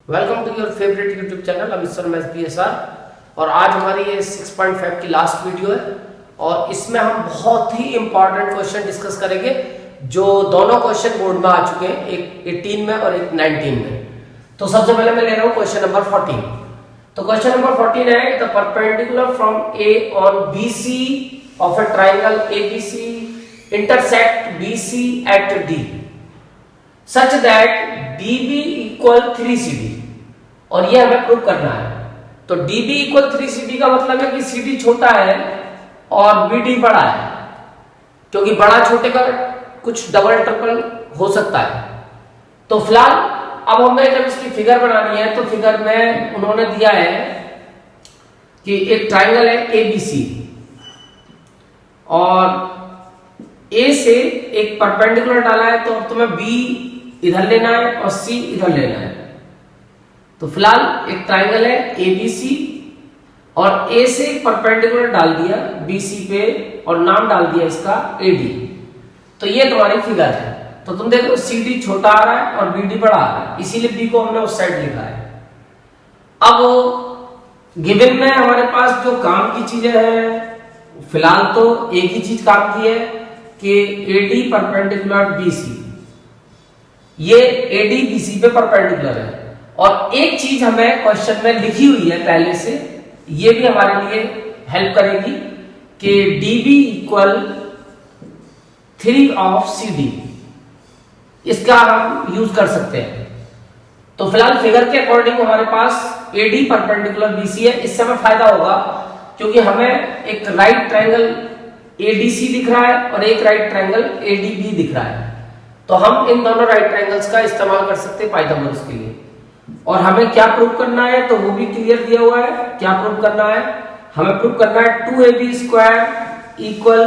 Welcome to your favourite YouTube channel Amit Sharma SPSR। और आज हमारी ये 6.5 की लास्ट वीडियो है और इसमें हम बहुत ही इंपॉर्टेंट क्वेश्चन डिस्कस करेंगे जो दोनों क्वेश्चन बोर्ड में आ चुके हैं, एक 18 में और एक 19 में। तो सबसे पहले मैं ले रहा हूँ क्वेश्चन नंबर 14। तो क्वेश्चन नंबर 14 है the perpendicular from A on BC of a triangle ABC intersect BC at D such that DB equal 3CD और ये हमें प्रूव करना है। तो DB equal 3CD का मतलब है कि CD छोटा है और BD बड़ा है, क्योंकि बड़ा छोटे का कुछ डबल ट्रिपल हो सकता है। तो फिलहाल अब हमें जब इसकी फिगर बनानी है तो फिगर में उन्होंने दिया है कि एक ट्राइंगल है ABC और A से एक परपेंडिकुलर डाला है, तो अब तुम्हें B इधर लेना है और C इधर लेना है। तो फिलहाल एक ट्राइंगल है ABC और A से एक परपेंडिकुलर डाल दिया BC पे और नाम डाल दिया इसका AD। तो ये तुम्हारी फिगर है। तो तुम देखो CD छोटा आ रहा है और BD बड़ा आ रहा है, इसीलिए B को हमने उस साइड लिखा है। अब गिवन में हमारे पास जो काम की चीजें हैं, फिलहाल तो एक ही चीज काम की है कि AD परपेंडिकुलर BC, ये AD BC पे परपेंडिकुलर है। और एक चीज हमें क्वेश्चन में लिखी हुई है पहले से, ये भी हमारे लिए हेल्प करेगी कि DB इक्वल 3 ऑफ CD, इसका हम यूज कर सकते हैं। तो फिलहाल फिगर के अकॉर्डिंग हमारे पास AD परपेंडिकुलर BC है। इससे हमें फायदा होगा क्योंकि हमें एक राइट ट्रायंगल ADC दिख रहा है और एक राइट ट्रायंगल ADB दिख रहा है। तो हम इन दोनों राइट ट्रायंगल्स का इस्तेमाल कर सकते हैं पाइथागोरस के लिए। और हमें क्या प्रूव करना है तो वो भी क्लियर दिया हुआ है। क्या प्रूव करना है? हमें प्रूव करना है 2AB square equal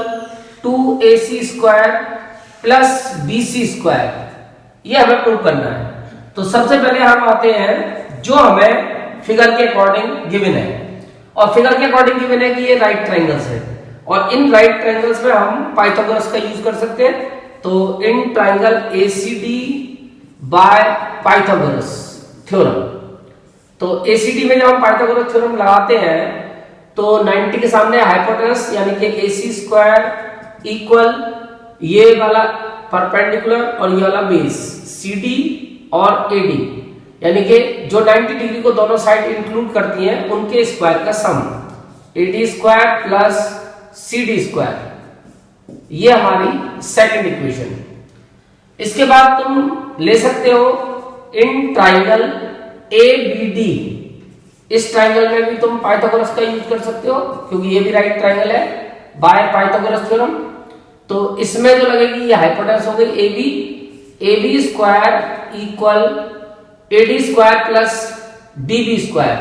2AC square plus BC square, ये हमें प्रूव करना है। तो सबसे पहले हम आते हैं जो हमें फिगर के अकॉर्डिंग गिवन है, और फिगर के अकॉर्डिंग गिवन है कि ये राइट ट्रायंगल्स है और इन राइट ट्रायंगल्स में हम पाइथागोरस का यूज कर सकते हैं। तो in triangle ACD by Pythagoras theorem. तो ACD में जब हम पाइथागोरस थ्योरम लगाते हैं तो 90 के सामने हाइपोटेनस यानी कि AC स्क्वायर इक्वल ये वाला परपेंडिकुलर और ये वाला बेस CD और AD, यानी कि जो 90 डिग्री को दोनों साइड इंक्लूड करती हैं उनके स्क्वायर का सम AD square plus CD square, ये हमारी सेकंड इक्वेशन। इसके बाद तुम ले सकते हो इन ट्राइंगल ABD, इस ट्राइंगल में भी तुम पाइथागोरस का यूज कर सकते हो क्योंकि ये भी राइट ट्राइंगल है बाय पाइथागोरस थ्योरम। तो इसमें जो लगेगी ये हाइपोटेनस हो गई AB square equal AD square plus DB square,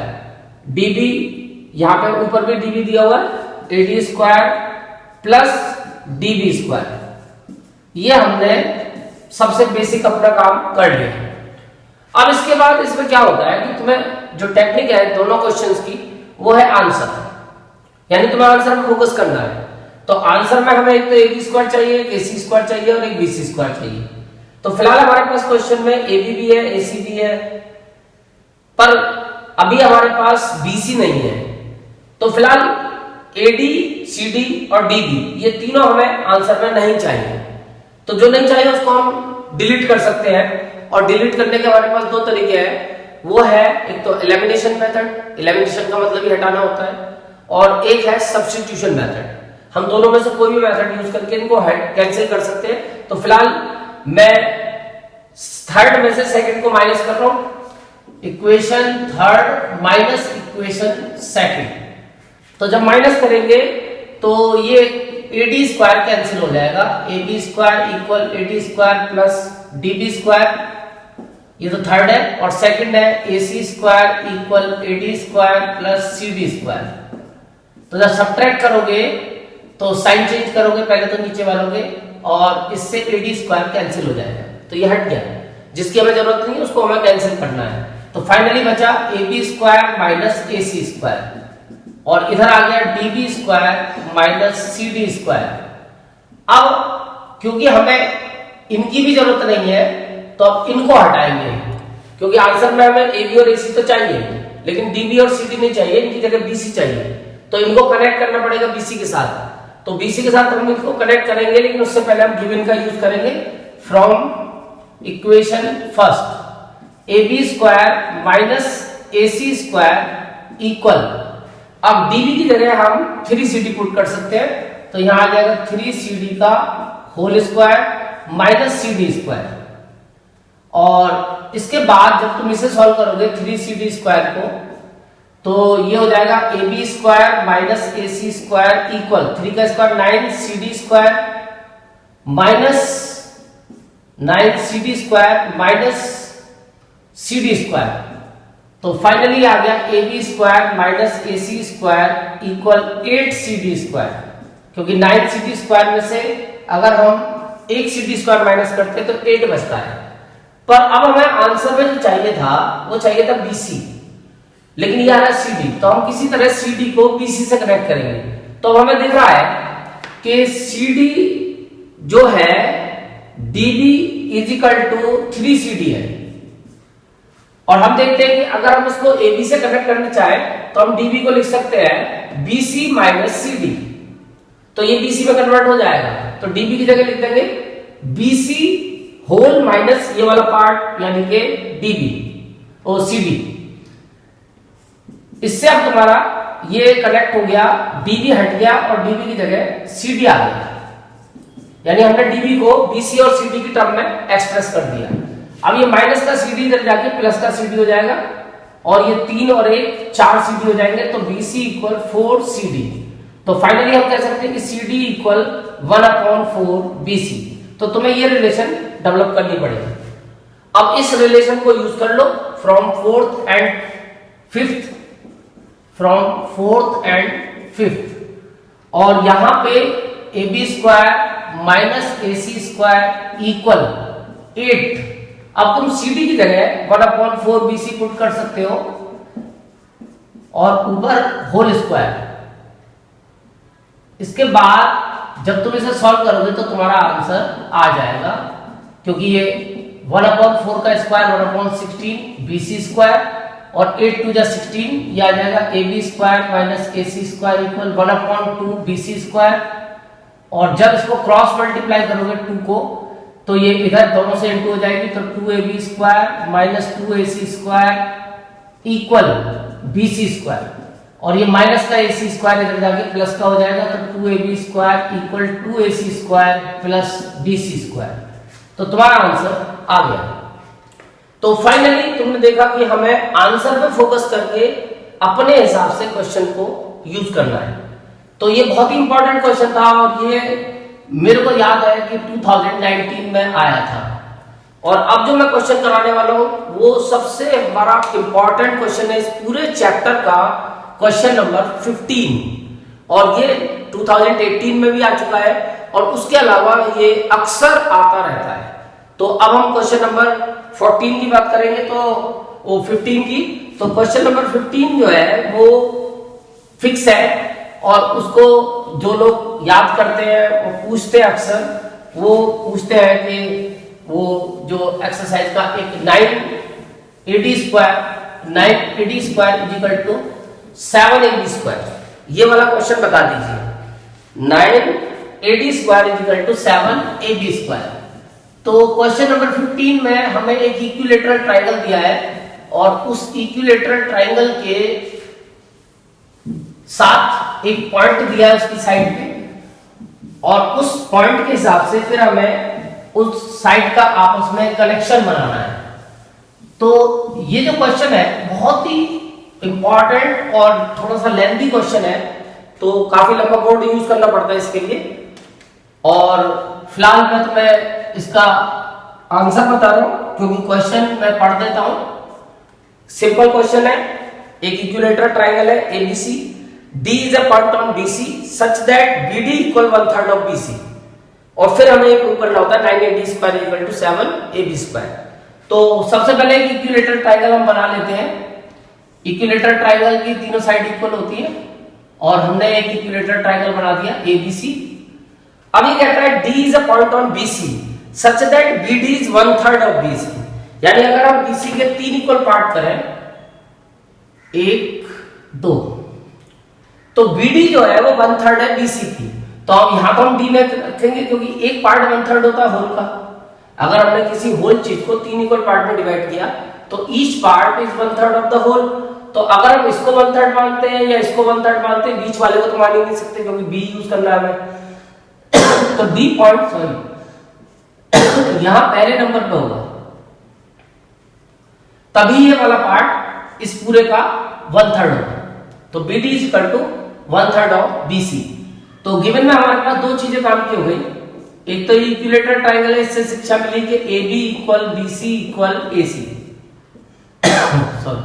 DB यहां पे ऊपर भी DB दिया हुआ है, AD square plus DB square. ये हमने सबसे बेसिक अपना काम कर लिया। अब इसके बाद इसमें क्या होता है कि तुम्हें जो टेक्निक है दोनों क्वेश्चंस की वो है आंसर, यानी तुम्हें आंसर में फोकस करना है। तो आंसर में हमें एक तो AB स्क्वायर चाहिए, एक AC स्क्वायर चाहिए और एक BC स्क्वायर चाहिए। तो फिलहाल हमारे पास क्वेश्चन में AB भी है AC भी है, पर अभी हमारे पास BC नहीं है। तो फिलहाल AD CD और DB ये तीनों हमें आंसर में नहीं चाहिए। तो जो नहीं चाहिए उसको हम डिलीट कर सकते हैं, और डिलीट करने के हमारे पास दो तरीके हैं। वो है एक तो एलिमिनेशन मेथड, एलिमिनेशन का मतलब ही हटाना होता है, और एक है सब्स्टिट्यूशन मेथड। हम दोनों में से कोई भी मेथड यूज करके इनको कैंसिल कर सकते हैं। तो फिलहाल मैं थर्ड में से सेकंड को माइनस कर रहा हूं, equation third minus equation second. तो जब माइनस करेंगे तो ये AD स्क्वायर कैंसिल हो जाएगा, AB square equal AD square plus DB square, ये तो थर्ड है। और सेकंड है AC square equal AD square plus CD square. तो जब सब्ट्रैक्ट करोगे तो साइन चेंज करोगे पहले तो नीचे वालों के, और इससे AD स्क्वायर कैंसिल हो जाएगा। तो ये हट गया, जिसकी हमें जरूरत नहीं है उसको हमें कैंसिल करना है। तो फाइनली बचा AB square minus AC square, और इधर आ गया DB square minus CD square. अब क्योंकि हमें इनकी भी जरूरत नहीं है तो अब इनको हटाएंगे। क्योंकि आंसर में हमें ए बी और ए सी तो चाहिए, लेकिन डी बी और सी डी नहीं चाहिए, इनकी जगह बी सी चाहिए। तो इनको कनेक्ट करना पड़ेगा बी सी के साथ। तो बी सी के साथ हम इनको कनेक्ट करेंगे, लेकिन उससे पहले हम गिवन का यूज करेंगे। From equation first, A B square minus A C square equal, अब डी बी की जगह हम 3CD पुट कर सकते हैं। तो यहां आ जाएगा 3CD का whole square minus CD square. और इसके बाद जब तुम इसे सॉल्व करोगे 3CD स्क्वायर को, तो ये हो जाएगा A B square minus A C square equal 3 का square 9CD square minus 9CD square minus CD square. तो फाइनली आ गया A B square minus A C square equal 8CD square, क्योंकि 9CD स्क्वायर में से अगर हम 1CD स्क्वायर माइनस करते तो 8 बचता है। पर अब हमें आंसर में जो चाहिए था वो चाहिए था BC, लेकिन ये आ रहा है CD, तो हम किसी तरह CD को BC से कनेक्ट करेंगे। तो हमें दिख रहा है कि CD जो है DB is equal to 3CD है। और हम देखते हैं कि अगर हम इसको AB से कनेक्ट करना चाहें तो हम DB को लिख सकते हैं BC माइनस CD, तो ये BC में कन्वर्ट हो जाएगा। तो DB की जगह लिख देंगे BC होल माइनस ये वाला पार्ट यानी कि DB और CD। इससे अब तुम्हारा ये कनेक्ट हो गया, DB हट गया और DB की जगह CD आ गया, यानी हमने DB को BC और CD की टर्म में एक्सप्रेस कर दिया। अब ये माइनस का CD इधर जाके प्लस का CD हो जाएगा, और ये 3 और 1 4 CD हो जाएंगे, तो BC इक्वल 4CD। तो फाइनली हम कह सकते हैं कि CD इक्वल 1/4 BC। तो तुम्हें ये रिलेशन डेवलप करनी पड़ेगी। अब इस रिलेशन को यूज कर लो फ्रॉम फोर्थ एंड फिफ्थ, और यहां पे A B square minus A C square equal 8। अब तुम CD की जगह 1/4 BC पुट कर सकते हो और ऊपर होल स्क्वायर। इसके बाद जब तुम इसे सॉल्व करोगे तो तुम्हारा आंसर आ जाएगा, क्योंकि ये 1/4 का स्क्वायर 1/16 BC स्क्वायर और 8 2 16, ये आ जाएगा A B square minus A C square equal 1/2 BC square. और जब इसको क्रॉस मल्टीप्लाई करोगे 2 को, तो ये इधर दोनों से इनटू हो जाएगी, तो 2AB square minus 2AC square equal BC square, और ये माइनस का AC स्क्वायर इधर जाके प्लस का हो जाएगा, तो 2AB square equal 2AC square plus BC square. तो तुम्हारा आंसर आ गया। तो फाइनली तुमने देखा कि हमें आंसर पे फोकस करके अपने हिसाब से क्वेश्चन को यूज करना है। तो ये बहुत ही इंपॉर्टेंट क्वेश्चन था, और ये मेरे को याद है कि 2019 में आया था। और अब जो मैं क्वेश्चन कराने वाला हूं वो सबसे बड़ा इंपॉर्टेंट क्वेश्चन है इस पूरे चैप्टर का, क्वेश्चन नंबर 15, और ये 2018 में भी आ चुका है, और उसके अलावा ये अक्सर आता रहता है। तो अब हम क्वेश्चन नंबर 14 की बात करेंगे, तो वो 15 की। तो क्वेश्चन नंबर 15 जो है वो फिक्स है, और उसको जो लोग याद करते हैं वो पूछते हैं अक्सर, वो पूछते हैं कि वो जो एक्सरसाइज का एक 980 square is equal to 7AB square, ये वाला क्वेश्चन बता दीजिए। 980 square is equal to 7AB square. तो क्वेश्चन नंबर 15 में हमें एक इक्विलेटरल ट्राइंगल दिया है, और उस इक्विलेटरल ट्राइंगल के साथ एक पॉइंट दिया है उसकी साइड पे, और उस पॉइंट के हिसाब से फिर हमें उस साइड का आपस में कनेक्शन बनाना है। तो ये जो क्वेश्चन है बहुत ही इंपॉर्टेंट और थोड़ा सा लेंथी क्वेश्चन है, तो काफी लंबा बोर्ड यूज करना पड़ता है इसके लिए। और फिलहाल मैं तुम्हें इसका आंसर बता रहा हूं, क्योंकि क्वेश्चन मैं पढ़ देता हूं। सिंपल क्वेश्चन है, एक इक्विलेटरल ट्राइंगल है ABC, D is a point on BC such that BD equal 1/3 of BC, और फिर हमें प्रूव करना होता है 980 square equal to 7AB square. तो सबसे पहले एक इक्विलेटरल ट्राइंगल हम बना लेते हैं। इक्विलेटरल ट्राइंगल की तीनों साइड इक्वल होती है, और हमने एक इक्विलेटरल ट्राइंगल बना दिया ABC। अब ये कहता है D is a point on BC such that BD is 1/3 of BC, यानी अगर हम बीसी के 3 इक्वल पार्ट करें, 1 2, तो बीडी जो है वो 1/3 है बीसी की। तो अब यहां तो हम डी में रखेंगे क्योंकि एक पार्ट 1/3 होता है होल का। अगर हमने किसी होल चीज को 3 इक्वल पार्ट में डिवाइड किया तो each part is 1/3 of the whole. तो अगर हम इसको 1/3 मानते हैं या इसको 1/3 मानते हैं, बीच वाले को तो मान ही नहीं सकते क्योंकि बी यूज करना है हमें। तो डी पॉइंट सॉरी यहां पहले नंबर पे होगा, तभी ये वाला पार्ट इस पूरे का 1/3 होगा। तो B D is equal to 1/3 of BC. तो गिवन में हमारे पास दो चीजें काम की हो गई, एक तो इक्विलेटरल ट्रायंगल है, इससे शिक्षा मिली कि A B equal B C equal A C sorry,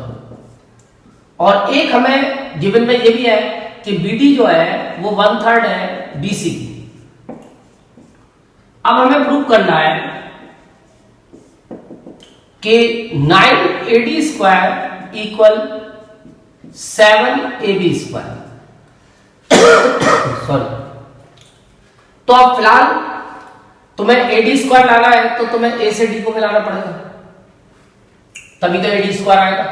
और एक हमें गिवन में ये भी है कि बीडी जो है वो 1/3 है बीसी की। अब हमें प्रूव करना है कि 9AD square equal 7AB square sorry. तो अब फिलहाल तुम्हें AD स्क्वायर लाना है तो तुम्हें A से D को मिलाना पड़ेगा, तभी तो AD स्क्वायर आएगा।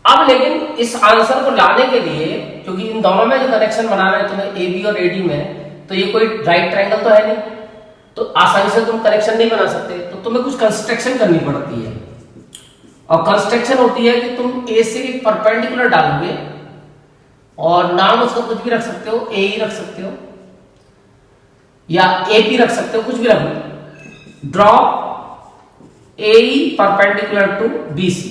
अब लेकिन इस आंसर को लाने के लिए, क्योंकि इन दोनों में जो कनेक्शन बनाना है तुम्हें AB और AD में, तो ये कोई राइट ट्रायंगल तो है नहीं, तो आसानी से तुम कनेक्शन नहीं बना सकते, तो तुम्हें कुछ कंस्ट्रक्शन करनी पड़ती है। और कंस्ट्रक्शन होती है कि तुम ए से एक परपेंडिकुलर डालोगे और नाम उसका कुछ भी रख सकते हो, ए ही रख सकते हो या ए पी रख सकते हो, कुछ भी रख लो। Draw a perpendicular to B C.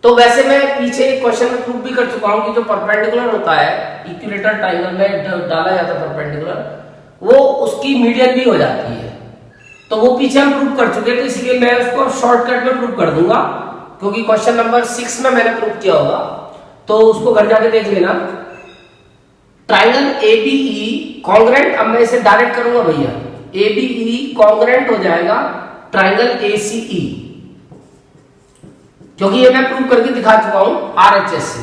तो वैसे मैं पीछे एक क्वेश्चन में प्रूव भी कर चुका हूं कि जो परपेंडिकुलर होता है इक्विलेटरल ट्रायंगल में डाला जाता है परपेंडिकुलर, वो उसकी मीडियन भी हो जाती है। तो वो पीछे हम प्रूव कर चुके थे, इसलिए मैं उसको शॉर्टकट में प्रूव कर दूंगा, क्योंकि क्वेश्चन नंबर 6 में मैंने प्रूव किया होगा, तो उसको घर जाके देख लेना। ट्रायंगल एबीई कॉन्ग्रेंट, अब मैं इसे डायरेक्ट करूंगा भैया, एबीई कॉन्ग्रेंट हो जाएगा ट्रायंगल एसीई, क्योंकि ये मैं प्रूव करके दिखा चुका हूं आरएचएस से।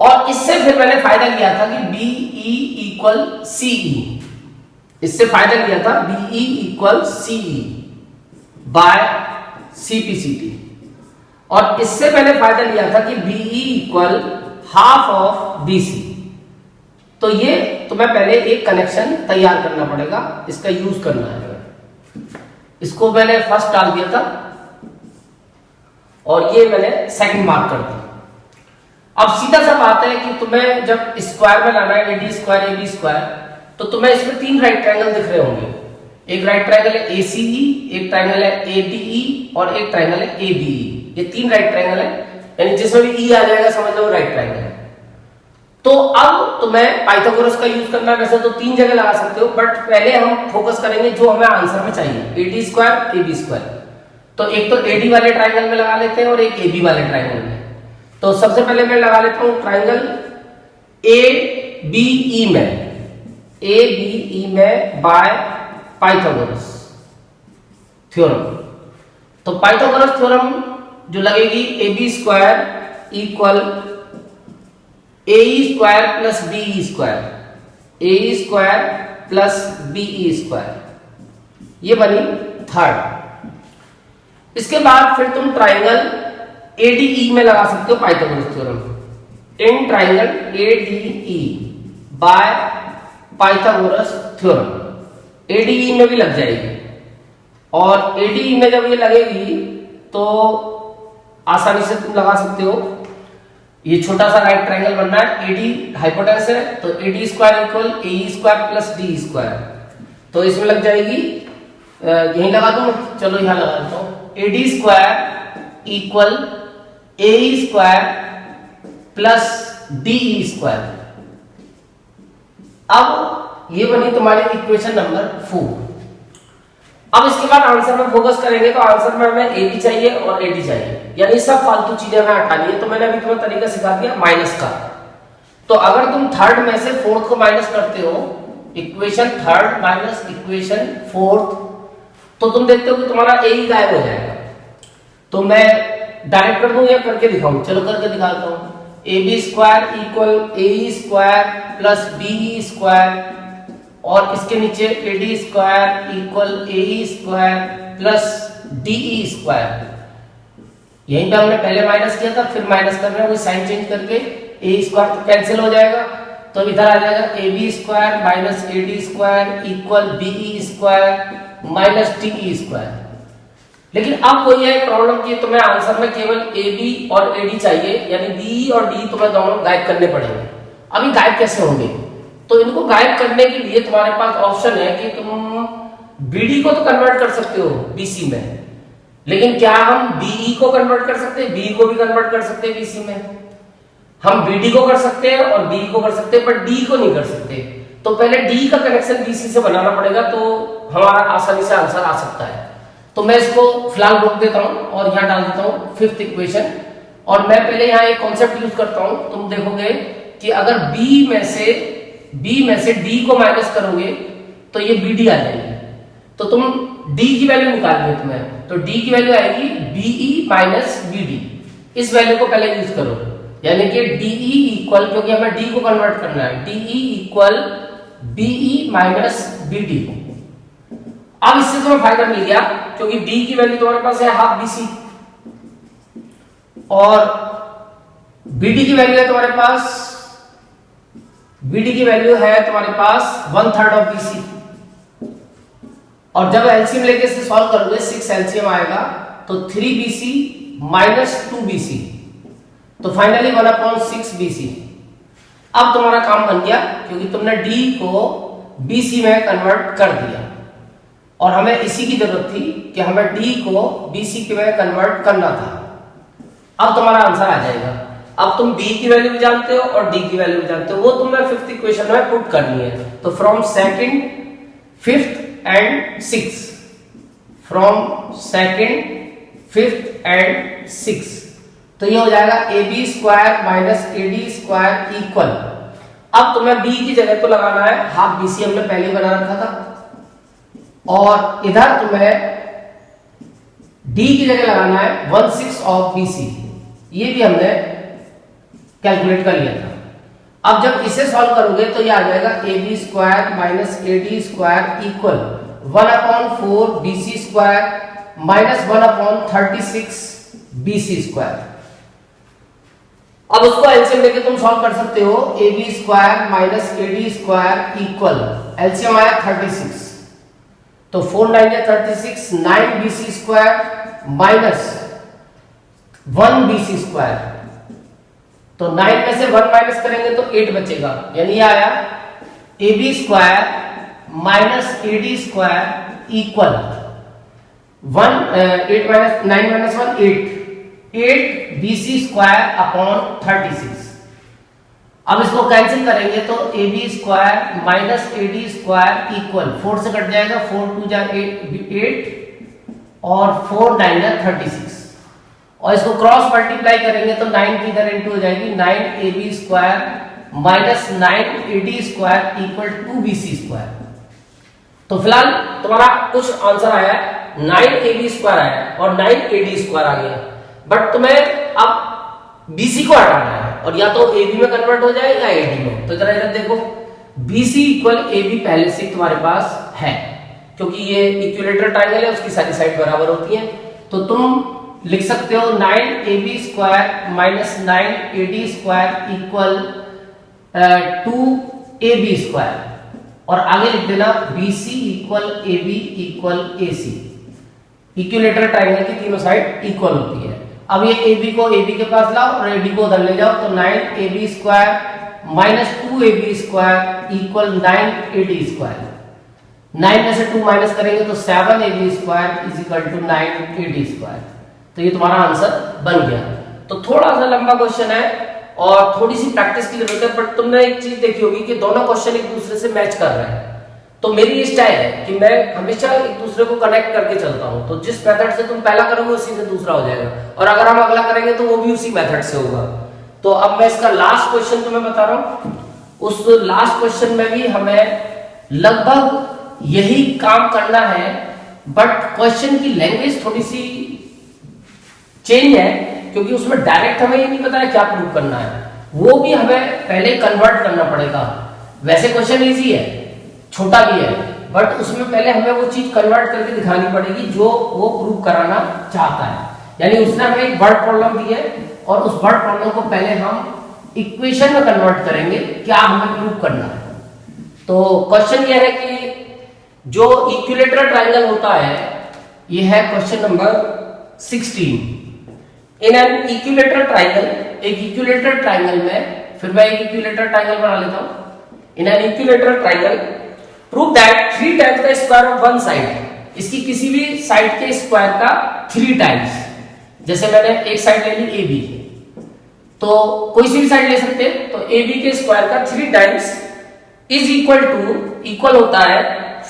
और इससे फिर मैंने फायदा लिया था कि बीई इक्वल सीई, इससे फायदा लिया था BE equal CE by CPCT, और इससे मैंने फायदा लिया था कि BE equal half of BC. तो ये तुम्हें पहले एक कनेक्शन तैयार करना पड़ेगा, इसका यूज करना है। इसको मैंने फर्स्ट डाल दिया था और ये मैंने सेकंड मार्क कर दिया। अब सीधा सा बात है कि तुम्हें जब स्क्वायर में लाना है एडी स्क्वायर एबी स्क्वायर, तो तुम्हें इसमें 3 राइट ट्रायंगल दिख रहे होंगे। एक राइट ट्रायंगल है एसीई, एक ट्रायंगल है एडीई और एक ट्रायंगल है एबीई। ये 3 राइट ट्रायंगल है, यानी जिसमें भी ई आ जाएगा समझ लो राइट ट्रायंगल है। तो अब तुम्हें पाइथागोरस का यूज करना है। वैसे तो 3 जगह लगा सकते हो, बट पहले हम फोकस करेंगे जो हमें आंसर में चाहिए, एडी स्क्वायर एबी स्क्वायर। तो एक तो एडी वाले ट्रायंगल में लगा लेते हैं और एक एबी वाले ट्रायंगल में। तो सबसे पहले मैं लगा लेता हूं ट्रायंगल एबीई में, एबीई में बाय पाइथागोरस थ्योरम। तो पाइथागोरस थ्योरम जो लगेगी AB square equal A square plus B square, A square plus B square, ये बनी थर्ड। इसके बाद फिर तुम ट्रायंगल एडीई में लगा सकते हो Pythagoras theorem, in triangle ADE by Pythagoras theorem. ADE में भी लग जाएगी, और एडीई में जब ये लगेगी तो आसानी से तुम लगा सकते हो। ये छोटा सा राइट ट्रायंगल बनना है, एडी हाइपोटेनस है, तो AD square equal A square plus D square. तो इसमें लग जाएगी, यहीं लगा दूं, चलो यहां लगा देता हूं, AD square equal A square plus D square. अब ये बनी तुम्हारी इक्वेशन नंबर 4। अब इसके बाद आंसर में फोकस करेंगे, तो आंसर में हमें ए बी चाहिए और ए डी चाहिए, यानी सब फालतू चीजें हमें हटानी है। तो मैंने अभी तुम्हें तरीका सिखा दिया माइनस का। तो अगर तुम थर्ड में से फोर्थ को माइनस करते हो, equation third minus equation fourth, तो तुम देखते हो कि तुम्हारा ए ही गायब हो जाएगा। तो मैं डायरेक्ट कर दूं या करके दिखाऊं? चलो करके दिखाता हूं। A B square equal A square plus B square और इसके नीचे AD square equal AE square plus DE square. यहीं पे हमने पहले माइनस किया था, फिर माइनस कर रहे हैं, वही साइन चेंज करके ए स्क्वायर तो कैंसिल हो जाएगा, तो इधर आ जाएगा AB square minus AD square equal BE square minus DE square. लेकिन अब कोई है प्रॉब्लम की तुम्हें आंसर में केवल AB और AD चाहिए, यानी BE और DE तुम्हें दोनों गायब करने पड़ेंगे। अभी गायब कैसे होंगे? तो इनको गायब करने के लिए तुम्हारे पास ऑप्शन है कि तुम BD को तो कन्वर्ट कर सकते हो BC में, लेकिन क्या हम BE को कन्वर्ट कर सकते हैं? BE को भी कन्वर्ट कर सकते हैं BC में। हम BD को कर सकते हैं और BE को कर सकते हैं, पर D को नहीं कर सकते। तो पहले D का कनेक्शन BC से बनाना पड़ेगा, तो हमारा आसानी से आंसर आ सकता है। तो मैं इसको फिलहाल रोक देता हूं और यहां डाल देता हूं फिफ्थ इक्वेशन, और मैं पहले यहां एक कॉन्सेप्ट यूज करता हूं। तुम देखोगे कि अगर B में से D को माइनस करोगे तो ये BD आ जाएगी, तो तुम D की वैल्यू निकालनी है तुम्हें, तो D की वैल्यू आएगी BE माइनस BD। इस वैल्यू को पहले यूज करो, यानी कि DE इक्वल, क्योंकि हमें D को कन्वर्ट करना है, DE equal BE minus BD। अब इससे तुम्हें फायदा मिल गया, क्योंकि D की वैल्यू तुम्हारे पास है हाफ BC और BD की वैल्यू है तुम्हारे पास, BD की वैल्यू है तुम्हारे पास 1/3 ऑफ BC। और जब एलसीएम लेके इसे सॉल्व करोगे 6 एलसीएम आएगा, तो 3BC माइनस 2BC, तो फाइनली 1/6 BC। अब तुम्हारा काम बन गया, क्योंकि तुमने D को BC में कन्वर्ट कर दिया, और हमें इसी की जरूरत थी कि हमें D को BC में कन्वर्ट करना था। अब तुम्हारा आंसर आ जाएगा। अब तुम B की वैल्यू भी जानते हो और D की वैल्यू भी जानते हो, वो तुम्हें फिफ्थ इक्वेशन में पुट करनी है। तो from second, fifth and six, from second, fifth and six, तो ये हो जाएगा AB square minus AD square equal. अब तुम्हें B की जगह तो लगाना है हाफ BC, हमने पहले बना रखा था, और इधर तुम्हें D की जगह लगाना है 1/6 ऑफ BC, ये भी हमने कैलकुलेट कर लिया था। अब जब इसे सॉल्व करोगे तो ये आ जाएगा AB square minus AD square equal 1/4 BC square minus 1/36 BC square. अब उसको एलसीएम लेके तुम सॉल्व कर सकते हो। AB square minus AD square equal, LCM आया 36, तो 4 9 या 36, 9 BC square minus 1 BC square, तो 9 में से 1 माइनस करेंगे तो 8 बचेगा, यानी ये आया AB square minus AD square equal 8 minus 9 minus 1 8 BC square upon 36। अब इसको कैंसिल करेंगे तो AB square minus AD square equal 4 से कट जाएगा, 4 2 जा 8 और 4 9 जा 36, और इसको क्रॉस मल्टीप्लाई करेंगे तो 9 की इधर इंटू हो जाएगी, 9 AB square minus 9 AD square equal 2 BC square. तो फिलहाल तुम्हारा कुछ आंसर आया है, 9 AB स्क्वायर आया और 9 AD स्क्वायर आ गया, बट तुम्हें अब BC को हटाना है, और या तो AB में कन्वर्ट हो जाए या AD में। तो जरा इधर देखो, BC इक्वल AB पहले से तुम्हारे पास है, क्योंकि ये इक्विलेटरल ट्रायंगल है, उसकी सारी साइड बराबर होती है, तो तुम लिख सकते हो 9 AB square minus 9 AD square equal 2 AB square, और आगे लिख देना BC equal AB equal AC। Equilateral triangle की तीनों साइड इक्वल होती है। अब ये AB को AB के पास लाओ और AD को उधर ले जाओ, तो 9 AB square minus 2 AB square equal 9 AD square. 9 में से 2 माइनस करेंगे तो 7 AB square is equal to 9 AD square. तो ये तुम्हारा आंसर बन गया। तो थोड़ा सा लंबा क्वेश्चन है और थोड़ी सी प्रैक्टिस की जरूरत है, बट तुमने एक चीज देखी होगी कि दोनों क्वेश्चन एक दूसरे से मैच कर रहे हैं। तो मेरी स्टाइल है कि मैं हमेशा एक दूसरे को कनेक्ट करके चलता हूं, तो जिस मेथड से तुम पहला करोगे उसी से दूसरा हो जाएगा, और अगर हम अगला करेंगे तो वो भी उसी मेथड से होगा। तो अब मैं इसका लास्ट क्वेश्चन तुम्हें बता रहा हूं। उस लास्ट क्वेश्चन में भी हमें लगभग यही काम करना है, बट क्वेश्चन की लैंग्वेज थोड़ी सी चेंज है, क्योंकि उसमें डायरेक्ट हमें ये नहीं पता है क्या प्रूव करना है, वो भी हमें पहले कन्वर्ट करना पड़ेगा। वैसे क्वेश्चन इजी है, छोटा भी है, बट उसमें पहले हमें वो चीज कन्वर्ट करके दिखानी पड़ेगी जो वो प्रूव कराना चाहता है। यानी उसने हमें एक वर्ड प्रॉब्लम दी है और उस वर्ड प्रॉब्लम को पहले हम इक्वेशन में कन्वर्ट करेंगे, क्या हमें प्रूव करना है। तो क्वेश्चन यह है कि जो इक्विलेटरल ट्रायंगल होता है, यह है question number 16। In an equilateral triangle, एक इक्विलेटरल ट्रायंगल में, फिर मैं एक इक्विलेटरल ट्रायंगल बना लेता हूं। In an equilateral triangle prove that 3 times the square of one side, इसकी किसी भी साइड के स्क्वायर का 3 टाइम्स, जैसे मैंने एक साइड ले ली AB, तो कोई सी भी साइड ले सकते हैं, तो AB के स्क्वायर का 3 times is equal to, equal होता है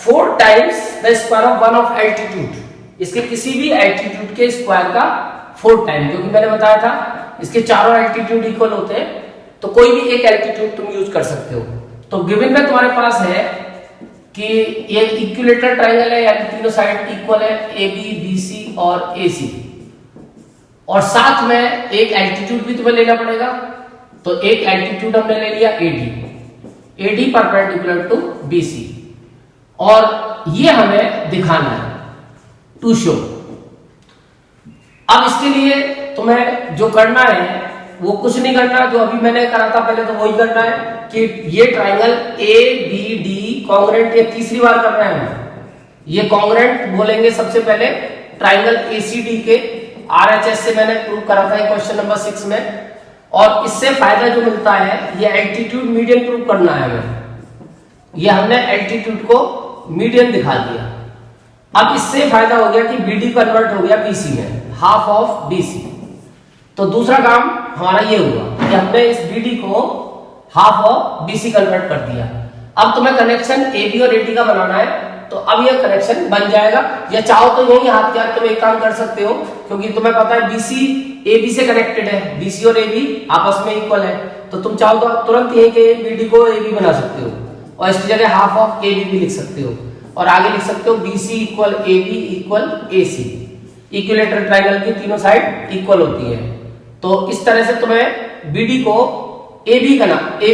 4 times the square of one of altitude, इसके किसी भी एल्टीट्यूड के स्क्वायर का 4 टाइम, क्योंकि मैंने बताया था इसके चारों एल्टीट्यूड इक्वल होते हैं, तो कोई भी एक एल्टीट्यूड तुम यूज कर सकते हो। तो गिवन में तुम्हारे पास है कि ये इक्विलेटरल ट्रायंगल है, यानी तीनों साइड इक्वल है, AB, BC और AC, और साथ में एक एल्टीट्यूड भी तुम्हें लेना पड़ेगा। तो एक एल्टीट्यूड हमने ले लिया AD परपेंडिकुलर टू BC, और ये हमें दिखाना है टू शो। अब इसके लिए तुम्हें जो करना है वो कुछ नहीं करना, जो अभी मैंने करा था पहले, तो वही करना है कि ये ट्रायंगल ABD कॉन्ग्रुएंट, ये तीसरी बार करना है। ये कॉन्ग्रुएंट बोलेंगे सबसे पहले ट्रायंगल ACD के, RHS से मैंने प्रूव करा था क्वेश्चन नंबर 6 में, और इससे फायदा जो मिलता है, ये एल्टीट्यूड मीडियन प्रूव करना है हमें। ये हमने एल्टीट्यूड को मीडियन दिखा दिया। अब इससे फायदा हो गया कि BD कन्वर्ट हो गया BC में, हाफ ऑफ BC। तो दूसरा काम हमारा ये हुआ कि हमने इस BD को हाफ ऑफ BC कन्वर्ट कर दिया। अब तुम्हें कनेक्शन AB और AD का बनाना है, तो अब यह कनेक्शन बन जाएगा, या चाहो तो यही हाथ के हाथ तुम एक काम कर सकते हो, क्योंकि तुम्हें पता है BC AB से कनेक्टेड है, BC और AB आपस में इक्वल है, तो तुम चाहो तो तुरंत यही के BD को AB बना सकते हो, और इसकी जगह हाफ ऑफ AB भी लिख सकते हो, और आगे लिख सकते हो BC equal AB equal AC। Equilateral triangle की तीनों साइड इक्वल होती है, तो इस तरह से तुम्हें BD को AB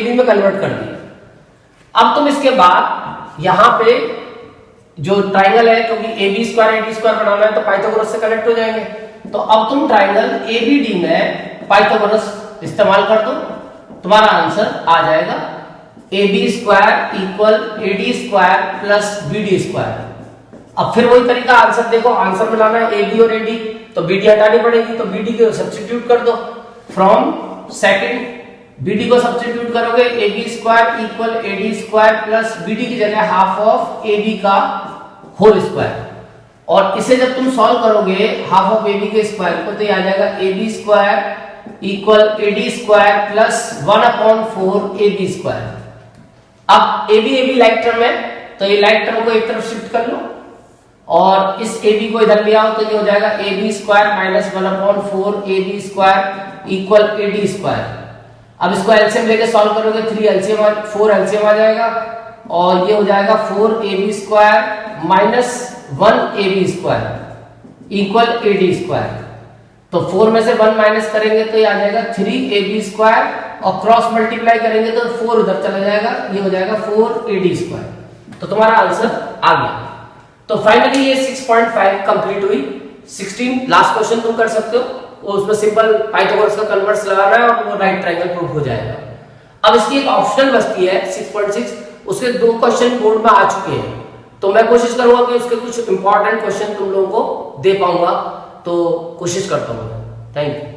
में कन्वर्ट कर दिया। अब तुम इसके बाद यहाँ पे जो ट्रायंगल है, क्योंकि AB स्क्वायर AD स्क्वायर बनाना है, तो पाइथागोरस से कनेक्ट हो जाएंगे, तो अब तुम ट्रायंगल ABD में पाइथागोरस इस्तेमाल कर दो, तुम्हारा आंसर आ जाएगा AB square equal AD square plus BD square. अब फिर वही तरीका, आंसर देखो, आंसर बनाना है AB और AD, तो BD हटानी पड़ेगी, तो BD को सब्स्टिट्यूट कर दो, फ्रॉम सेकंड BD को सब्स्टिट्यूट करोगे, AB square equal AD square plus BD की जगह हाफ ऑफ AB का होल स्क्वायर, और इसे जब तुम सॉल्व करोगे हाफ ऑफ AB के स्क्वायर को, तो ये आ जाएगा AB square equal AD square plus 1/4 AB square. अब AB लाइक टर्म है, तो ये लाइक टर्म को एक तरफ शिफ्ट कर लो, और इस AB को इधर ले आओ, तो ये हो जाएगा AB square minus 1/4 AB square equal AD square. अब इसको एलसीएम लेके सॉल्व करोगे, 4 एलसीएम आ जाएगा, और ये हो जाएगा 4AB square minus 1AB square equal AD square. तो 4 में से 1 माइनस करेंगे तो ये आ जाएगा 3AB स्क्वायर, और क्रॉस मल्टीप्लाई करेंगे तो 4 उधर चला जाएगा, ये हो जाएगा 4AD स्क्वायर। तो तुम्हारा आंसर आ गया। तो फाइनली ये 6.5 कंप्लीट हुई। 16 लास्ट क्वेश्चन तुम कर सकते हो, उसमें सिंपल पाइथागोरस का कन्वर्स लगाना है और वो राइट ट्रायंगल प्रूव हो जाएगा। अब इसकी एक ऑप्शनल बचती है 6.6, उसके 2 क्वेश्चन बोर्ड में आ चुके हैं, तो मैं कोशिश करूंगा कि उसके कुछ इंपॉर्टेंट क्वेश्चन तुम लोगों को दे पाऊंगा, तो कोशिश करता हूँ। Thank you.